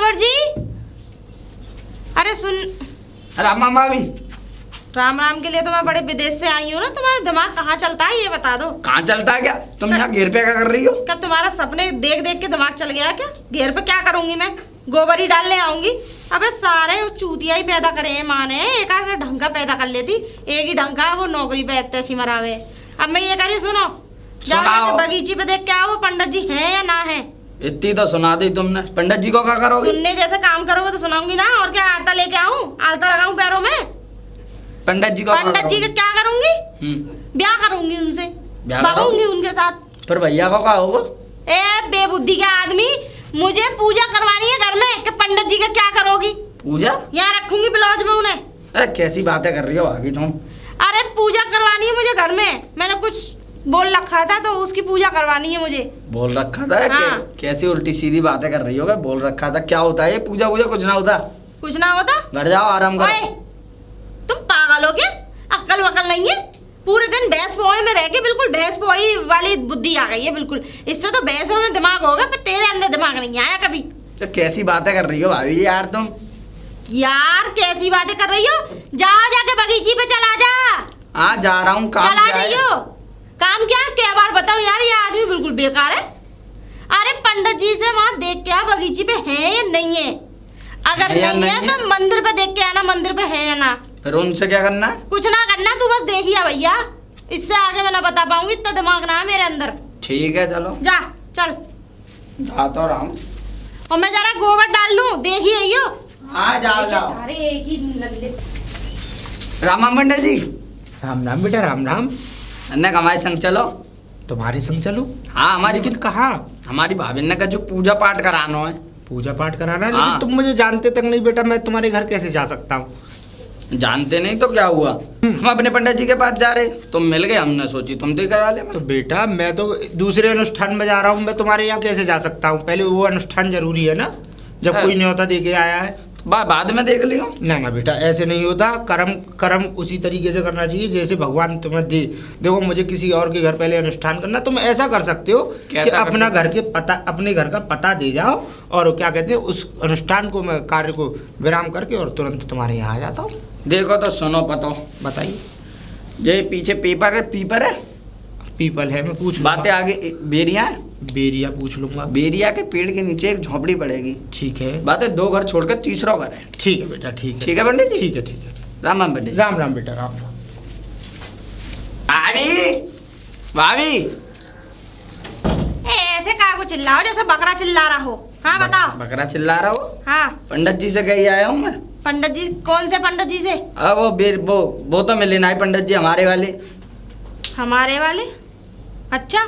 देवर जी। अरे सुन। राम राम भाभी। राम राम के लिए तो मैं बड़े विदेश से आई हूँ ना। तुम्हारा दिमाग कहाँ चलता है ये बता दो। कहाँ चलता है क्या? तुम यहाँ घेर पे क्या कर रही हो? क्या तुम्हारा सपने देख देख के दिमाग चल गया क्या? घेर पे क्या करूंगी मैं? गोबर ही डालने आऊंगी। अबे सारे उस चूतिया ही पैदा करे हैं माँ ने। एक आधा ढंग का पैदा कर लेती, एक ही ढंग का वो नौकरी पे ऐसी मरा हुए। अब मैं ये करी, सुनो, जाओ बगीचे पे देख के आओ पंडित जी हैं या ना है। इतनी तो सुना दी तुमने। पंडित जी को क्या करोगे? सुनने जैसे काम करोगे तो सुनाऊंगी ना। और क्या आलता लेके आऊं? आलता लगाऊं पैरों में? पंडित जी को क्या करूंगी? ब्याह करूंगी उनसे, भागूंगी उनके साथ। फिर भैया को क्या होगा? ए बेबुद्धि का आदमी, मुझे पूजा करवानी है घर में कि पंडित जी का क्या करोगी? पूजा यहाँ रखूंगी ब्लाउज में उन्हें। अरे कैसी बातें कर रही हो भाभी तुम? अरे पूजा करवानी है मुझे घर में। मैंने कुछ बोल रखा था तो उसकी पूजा करवानी है मुझे। बोल रखा था? हाँ। कैसी उल्टी सीधी बातें कर रही होगा? बोल रखा था क्या होता है ये? पूजा वूजा कुछ ना होता। कुछ ना होता? घर जाओ आराम करो। तुम पागल हो क्या? अक्ल वकल नहीं है? पूरे दिन भैंस पोए में रह के बिल्कुल भैंस पोई वाली बुद्धि आ गई है बिल्कुल। इससे तो भैंसों में दिमाग होगा पर तेरे अंदर दिमाग नहीं आया कभी। तो कैसी बातें कर रही हो भाभी यार तुम? यार कैसी बातें कर रही हो? जाओ जाके बगीची पे चला जा। हाँ जा रहा हूँ। काम चला जाइयो। काम क्या बार बताओ यार, ये आदमी बिल्कुल बेकार है। अरे पंडित जी से वहाँ देख के आ बगीची पे है या नहीं है। अगर नहीं है तो मंदिर पे देख के आना, मंदिर पे है या ना। फिर उनसे क्या करना है? कुछ ना करना, तू बस देखिए भैया। इससे आगे मैं ना बता पाऊंगी, इतना दिमाग ना है मेरे अंदर। ठीक है चलो जा चल। जा तो रहा हूँ। और मैं जरा गोबर डाल लूं, देखिए यो। हाँ जाओ जाओ। सारे एक ही नल्ले। राम राम पंडित जी। राम राम बेटा, राम राम। अन्य हमारे संग चलो। तुम्हारे संग चलो? हाँ हमारी। लेकिन कहाँ? हमारी भाभी ने का जो पूजा पाठ कराना है। पूजा पाठ कराना है? हाँ। लेकिन तुम मुझे जानते तक नहीं बेटा, मैं तुम्हारे घर कैसे जा सकता हूँ? जानते नहीं तो क्या हुआ? हम अपने पंडित जी के पास जा रहे, तुम मिल गए, हमने सोची तुम तो करा ले। तो बेटा मैं तो दूसरे अनुष्ठान में जा रहा हूँ, मैं तुम्हारे यहाँ कैसे जा सकता हूँ? पहले वो अनुष्ठान जरूरी है ना, जब कोई न्योता दे के आया है। बाद में देख लियो। ना बेटा ऐसे नहीं होता। कर्म उसी तरीके से करना चाहिए जैसे भगवान तुम्हें दे। देखो मुझे किसी और के घर पहले अनुष्ठान करना, तुम ऐसा कर सकते हो कि अपना घर के पता, अपने घर का पता दे जाओ और क्या कहते हैं उस अनुष्ठान को, मैं कार्य को विराम करके और तुरंत तुम्हारे यहाँ आ जाता हूँ। देखो तो सुनो, पतो बताइए। ये पीछे पेपर है, पीपर है, पीपल है, मैं पूछ बातें आगे बेरिया है। बेरिया पूछ लूंगा। बेरिया के पेड़ के नीचे एक झोपड़ी पड़ेगी। ठीक है। बातें दो घर छोड़कर तीसरा घर है। ठीक है बेटा, ठीक है। ठीक है पंडित जी। ठीक है ठीक है। राम राम पंडित। राम राम बेटा, राम राम। भाभी भाभी ऐसे का को चिल्लाओ जैसे बकरा चिल्ला रहा हो। हाँ बताओ। बकरा चिल्ला रहा हो? हाँ पंडित जी से कही आया हूँ मैं। पंडित जी? कौन से पंडित जी से? अब वो तो मिले ना पंडित जी हमारे वाले। हमारे वाले? अच्छा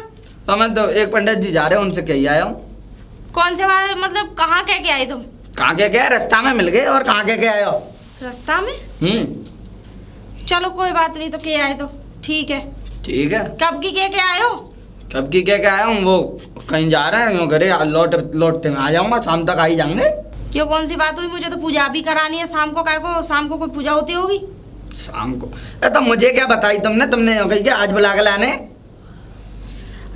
तो मैं तो एक पंडित जी जा रहे हैं, उनसे कही आया हूँ। कौन से वाले? मतलब कहाँ कह के आए तुम? कहाँ के रास्ता में मिल गए और कहाँ के आए हो? रास्ता में? चलो कोई बात नहीं, तो के आए तो ठीक है। ठीक है। कब की के आए हो? कब की क्या आया हूँ? वो कहीं जा रहे हैं, घरे लौटते आ जाऊंगा, शाम तक आ ही जाएंगे। क्यों, कौन सी बात हुई? मुझे तो पूजा भी करानी है शाम को। काय को शाम को कोई पूजा होती होगी? शाम को? तो मुझे क्या बताई तुमने कही कि आज बुला के लाने?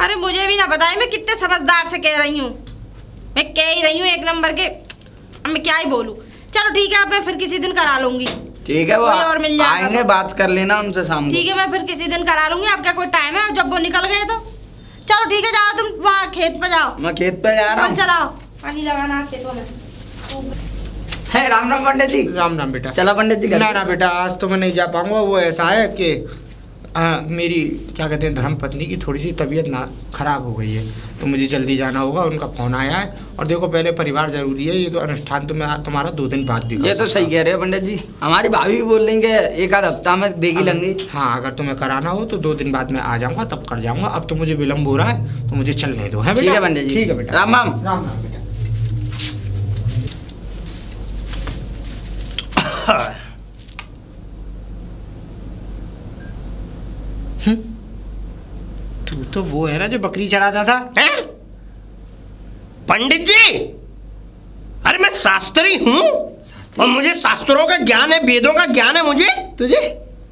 अरे मुझे भी ना बताई, मैं कितने समझदार से कह रही हूँ। मैं कह ही रही हूँ एक नंबर के। अब मैं क्या ही बोलूँ। चलो ठीक है, अब मैं फिर किसी दिन करा लूंगी। ठीक है, वो और मिल जाएगा आएंगे, बात कर लेना उनसे शाम को। ठीक है, मैं फिर किसी दिन करा लूंगी। अब क्या कोई टाइम है? जब वो निकल गए तो चलो ठीक है, जाओ तुम वहाँ खेत पे जाओ। मैं खेत पे जा रहा हूँ। चलाओ, पानी लगाना खेतों में। है राम राम पंडित जी। राम राम बेटा। चला पंडित जी। ना बेटा आज तो मैं नहीं जा पाऊंगा। वो ऐसा है कि मेरी क्या कहते हैं धर्मपत्नी की थोड़ी सी तबीयत ना खराब हो गई है, तो मुझे जल्दी जाना होगा। उनका फोन आया है। और देखो पहले परिवार जरूरी है। ये तो अनुष्ठान तो मैं तुम्हारा 2 दिन बाद भी। ये तो सही कह रहे हो पंडित जी। हमारी भाभी भी बोल रही है एक आध हफ्ता में देगी लंगी। हाँ अगर तुम्हें कराना हो तो 2 दिन बाद मैं आ जाऊंगा, तब कर जाऊंगा। अब तो मुझे विलम्ब हो रहा है, तो मुझे चलने दो। है ठीक है पंडित जी। ठीक है बेटा। राम राम। राम राम बेटा। तू तो वो है ना जो बकरी चराता था? पंडित जी, अरे मैं शास्त्री हूँ और मुझे शास्त्रों का ज्ञान है, वेदों का ज्ञान है मुझे। तुझे?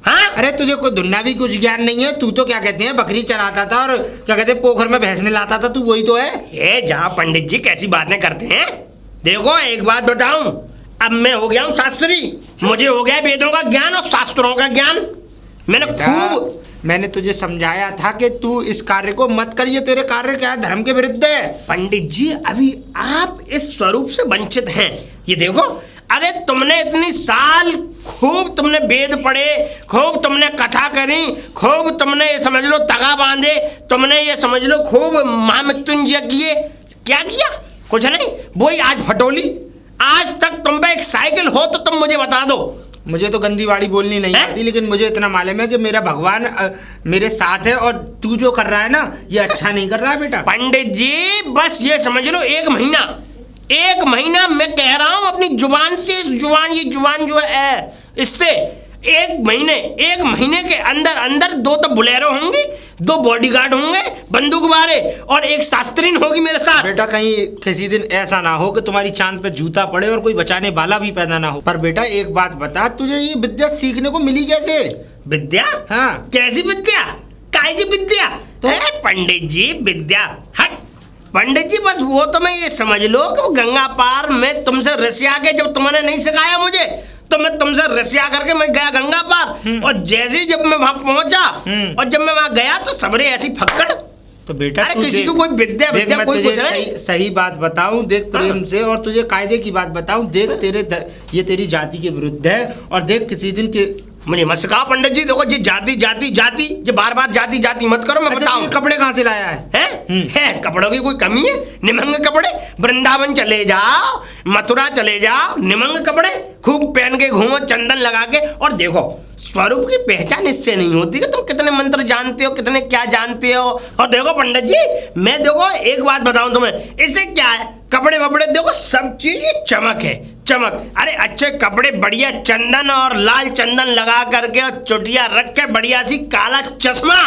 हाँ? अरे तुझे कोई दुनिया भी कुछ ज्ञान नहीं है। तू तो क्या कहते हैं बकरी चराता था और क्या कहते हैं पोखर में भैंस लाता था। तू वही तो है। ये जहाँ पंडित जी कैसी बातें करते हैं। देखो एक बात बताऊं, अब मैं हो गया हूँ शास्त्री, मुझे हो गया वेदों का ज्ञान और शास्त्रों का ज्ञान। मैंने खूब मैंने तुझे समझाया था कि तू इस कार्य को मत करिए, तेरे कार्य क्या है, धर्म के विरुद्ध है। पंडित जी अभी आप इस स्वरूप से वंचित हैं। ये देखो, अरे तुमने इतनी साल खूब तुमने वेद पढ़े, खूब तुमने कथा करी, खूब तुमने ये समझ लो तगा बांधे, तुमने ये समझ लो खूब महामृत्युंजय किए। क्या किया? कुछ नहीं। वही आज फटोली। आज तक तुम पे एक साइकिल हो तो तुम मुझे बता दो। मुझे तो गंदी वाड़ी बोलनी नहीं आती, लेकिन मुझे इतना मालूम है कि मेरा भगवान मेरे साथ है, और तू जो कर रहा है ना ये अच्छा नहीं कर रहा है बेटा। पंडित जी बस ये समझ लो एक महीना मैं कह रहा हूं अपनी जुबान से, ये जुबान जो है इससे एक महीने के अंदर अंदर 2 तो बुलेरो होंगी, 2 बॉडीगार्ड होंगे बंदूक वाले, और एक शास्त्रीन होगी मेरे साथ। बेटा कहीं किसी दिन ऐसा ना हो कि तुम्हारी चांद पे जूता पड़े और कोई बचाने वाला भी पैदा ना हो। पर बेटा एक बात बता, तुझे ये विद्या सीखने को मिली कैसे? विद्या? हाँ। कैसी विद्या? काय की विद्या? तो पंडित जी विद्या हट। पंडित जी बस वो तो मैं ये समझ लो कि वो गंगा पार में तुमसे रसिया के, जब तुमने नहीं सिखाया मुझे तो मैं तुमसे रसिया करके मैं गया गंगा पार, और जैसे ही जब मैं वहां पहुंचा और जब मैं वहां गया तो सबरे ऐसी फक्कड़। तो बेटा अरे किसी को कोई विद्या कोई कुछ नहीं। सही बात बताऊं देख प्रेम से, और तुझे कायदे की बात बताऊं देख, ये तेरी जाति के विरुद्ध है। और देख किसी दिन के मुझे मत सिखाओ पंडित जी। देखो जी जाति ये बार जाति मत करो। मैं बताऊं कपड़े कहाँ से लाया है? कपड़ों की कोई कमी है? निमंग कपड़े। वृंदावन चले जाओ, मथुरा चले जाओ, निमंग कपड़े खूब पहन के घूमो, चंदन लगा के। और देखो स्वरूप की पहचान इससे नहीं होती कि तुम कितने मंत्र जानते हो, कितने क्या जानते हो। और देखो पंडित जी मैं देखो एक बात बताऊं तुम्हें, इससे क्या है, कपड़े वपड़े देखो सब चीज चमक है, चमक। अरे अच्छे कपड़े, बढ़िया चंदन और लाल चंदन लगा करके और चुटिया रख के, बढ़िया सी काला चश्मा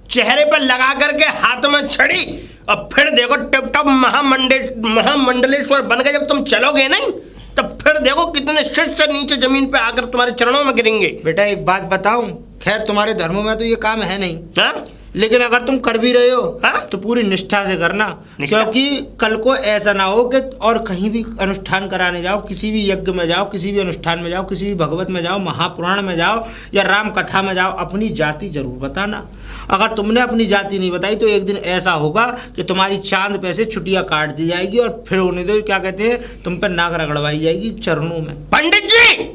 चेहरे पर लगा करके, हाथ में छड़ी, और फिर देखो टिप टॉप महामंडलेश्वर बन के जब तुम चलोगे नहीं, तब फिर देखो कितने शीर्ष से नीचे जमीन पे आकर तुम्हारे चरणों में गिरेंगे। बेटा एक बात बताऊं, खैर तुम्हारे धर्म में तो ये काम है नहीं, हा? लेकिन अगर तुम कर भी रहे हो हाँ? तो पूरी निष्ठा से करना, क्योंकि कल को ऐसा ना हो कि और कहीं भी अनुष्ठान कराने जाओ, किसी भी यज्ञ में जाओ, किसी भी अनुष्ठान में जाओ, किसी भी भगवत में जाओ, महापुराण में जाओ या राम कथा में जाओ, अपनी जाति जरूर बताना। अगर तुमने अपनी जाति नहीं बताई तो एक दिन ऐसा होगा कि तुम्हारी चांद पे से छुट्टियां काट दी जाएगी, और फिर होने दो क्या कहते हैं, तुम पर नाक रगड़वाई जाएगी चरणों में। पंडित जी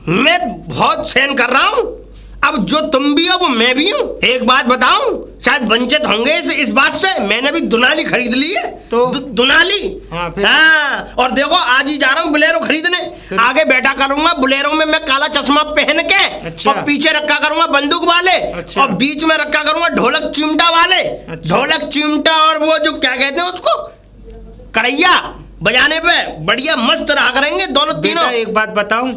मैं बहुत सहन कर रहा हूं, अब जो तुम भी हो वो मैं भी हूँ। एक बात बताऊं, शायद वंचित होंगे इस बात से, मैंने भी दुनाली खरीद ली है। तो दुनाली हाँ, और देखो आज ही जा रहा हूँ बुलेरो खरीदने। आगे बैठा करूंगा बुलेरो में मैं काला चश्मा पहन के, अच्छा। और पीछे रखा करूंगा बंदूक वाले, अच्छा। और बीच में रखा करूंगा ढोलक चिमटा वाले, अच्छा। ढोलक चिमटा और वो जो क्या कहते हैं उसको, कड़ैया बजाने पे बढ़िया मस्त रहा करेंगे दोनों तीनों। एक बात बताऊं,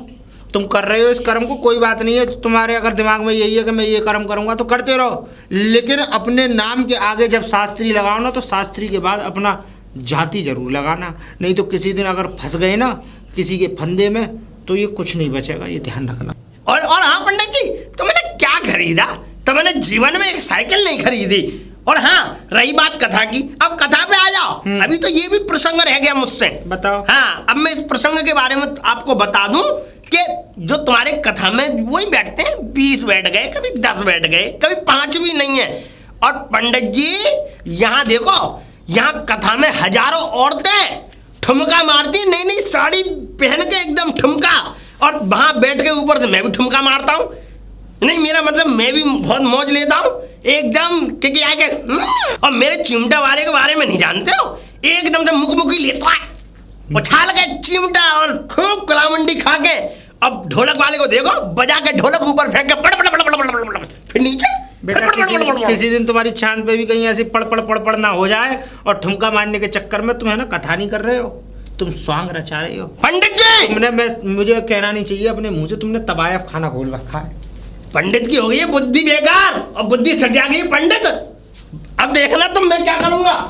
तुम कर रहे हो इस कर्म को, कोई बात नहीं है, तुम्हारे अगर दिमाग में यही है कि मैं ये कर्म करूंगा तो करते रहो, लेकिन अपने नाम के आगे जब शास्त्री लगाओ ना तो शास्त्री के बाद अपना जाति जरूर लगाना, नहीं तो किसी दिन अगर फंस गए ना किसी के फंदे में तो ये कुछ नहीं बचेगा, ये ध्यान रखना। और हाँ पंडित जी तुमने क्या खरीदा? तुमने जीवन में एक साइकिल नहीं खरीदी। और हाँ रही बात कथा की, अब कथा पे आ जाओ। अभी तो ये भी प्रसंग रह गया मुझसे, बताओ। हाँ अब मैं इस प्रसंग के बारे में आपको बता दूं कि जो तुम्हारे कथा में वही बैठते हैं, 20 बैठ गए, कभी 10 बैठ गए, कभी 5 भी नहीं है। और पंडित जी यहाँ देखो, यहाँ कथा में हजारों औरतें ठुमका मारती, नई नई साड़ी पहन के एकदम ठुमका, और वहां बैठ के ऊपर से मैं भी ठुमका मारता हूँ। नहीं मेरा मतलब मैं भी बहुत मौज लेता हूँ एकदम, क्योंकि आगे और मेरे चिमटा वाले के बारे में नहीं जानते हो, एकदम से मुख लेता है, उछाल के चिमटा और खूब कलामंडी खा के, अब ढोलक वाले को देखो बजा के ढोलक ऊपर फेंक के पड़ पड़ पड़ पड़ पड़ पड़ फिर नीचे। बेटा किसी दिन तुम्हारी चांद पे भी कहीं ऐसी पड़ पड़ पड़ पड़ ना हो जाए, और ठुमका मारने के चक्कर में तुम है ना कथा नहीं कर रहे हो, तुम स्वांग रचा रहे हो। पंडित जी मुझे कहना नहीं चाहिए अपने मुंह से, तुमने तबायफ खाना खोल रखा है। पंडित की हो गई है बुद्धि बेकार और बुद्धि सट गई पंडित। अब देखना तुम मैं क्या करूंगा।